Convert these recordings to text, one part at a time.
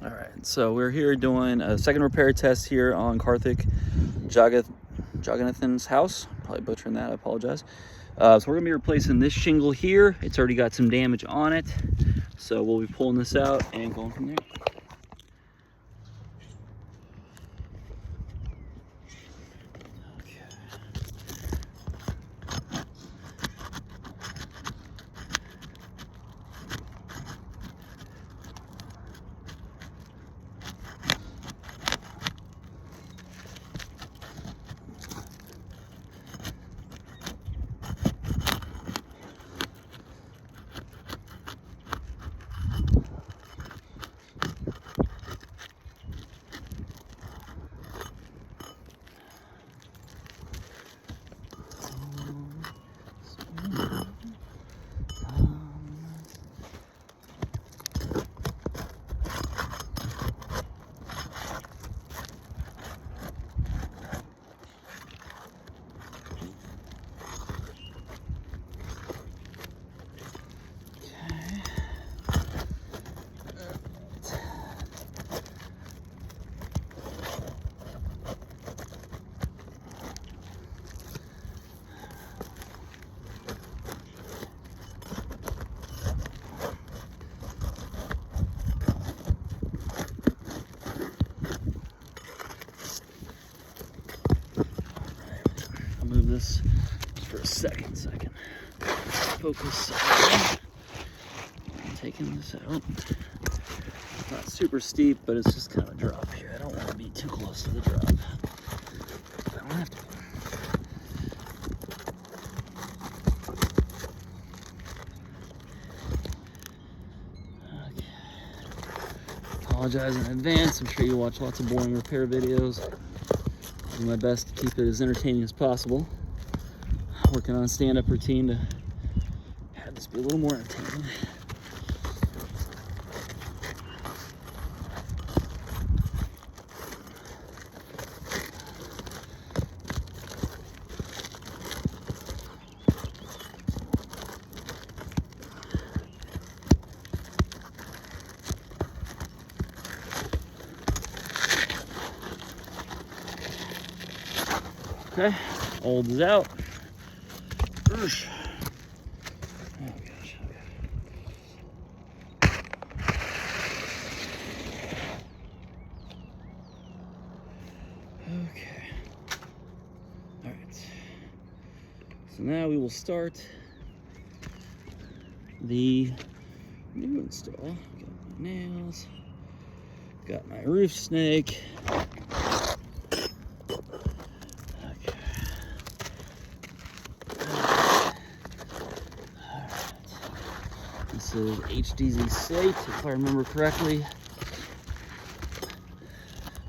All right, so we're here doing a second repair test here on Karthik Jagannathan's house. Probably butchering that, I apologize. So we're gonna be replacing this shingle here. It's already got some damage on it. So we'll be pulling this out and going from there. I'll move this for a second so I can focus. I'm taking this out. It's not super steep, but it's just kind of a drop here. I don't want to be too close to the drop. I don't have to. Okay. Apologize in advance. I'm sure you watch lots of boring repair videos. I'll do my best to keep it as entertaining as possible. Working on a stand-up routine to have this be a little more entertaining. Okay, old is out. Oh gosh, okay. Okay. All right. So now we will start the new install. Got my nails. Got my roof snake. This is HDZ slate, if I remember correctly.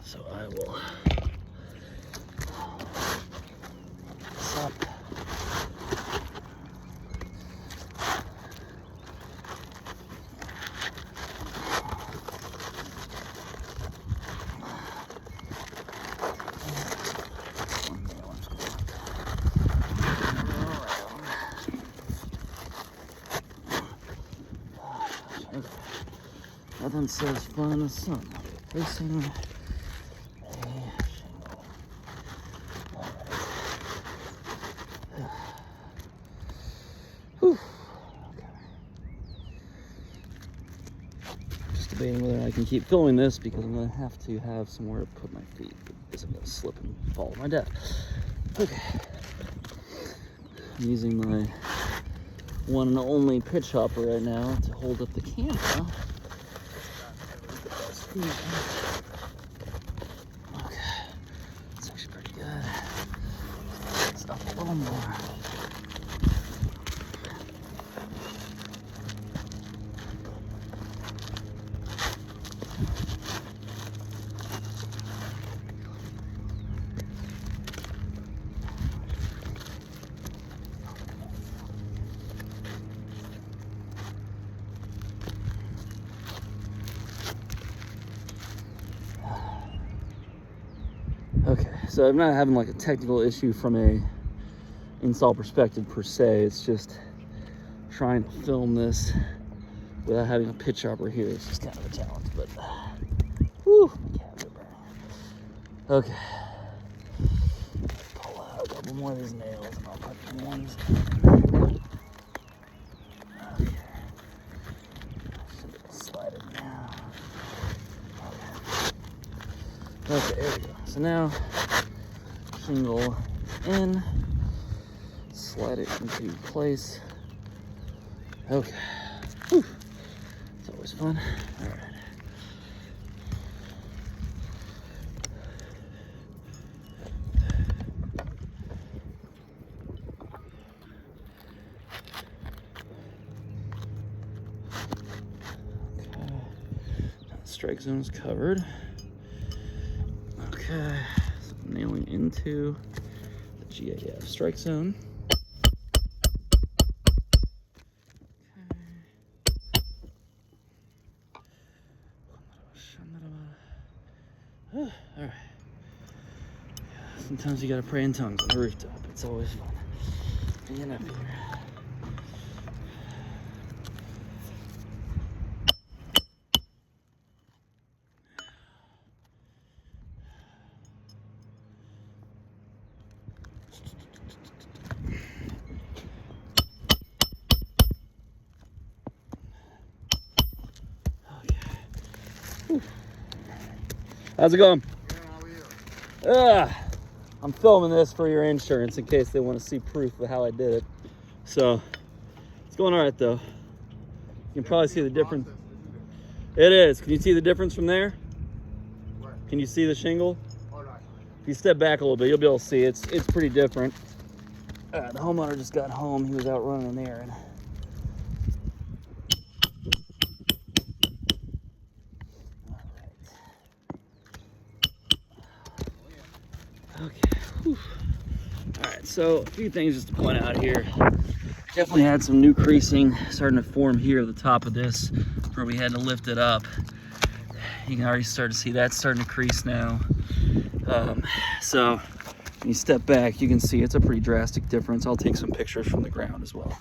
So I will this up. Nothing says fun as sun. Facing a shingle. Whew. Okay. Just debating whether I can keep filming this because I'm gonna have to have somewhere to put my feet because I'm gonna slip and fall to my death. Okay. I'm using my one and only pitch hopper right now to hold up the camera. Okay, it's actually pretty good. It's up a little more. Okay, so I'm not having like a technical issue from a install perspective per se. It's just trying to film this without having a pitch hopper here. It's just kind of a challenge, but Whew. Okay. Pull out a couple more of these nails and I'll put the ones in. Okay. Slide it now. Okay, there we go. So now, shingle in, slide it into place. Okay. Whew. It's always fun. All right. Strike zone is covered. Okay, so nailing into the GAF strike zone. Okay. All right. Sometimes you gotta pray in tongues on the rooftop. It's always fun being up here. How's it going? Good, how are you? I'm filming this for your insurance in case they want to see proof of how I did it. So, it's going all right though. You can probably see the difference. It is. Can you see the difference from there? Where? Can you see the shingle? Oh, no. If you step back a little bit, you'll be able to see it's pretty different. The homeowner just got home. He was out running an errand. Okay. Whew. All right, so a few things just to point out here. Definitely had some new creasing starting to form here at the top of this where we had to lift it up. You can already start to see that starting to crease now. So when you step back, you can see it's a pretty drastic difference. I'll take some pictures from the ground as well.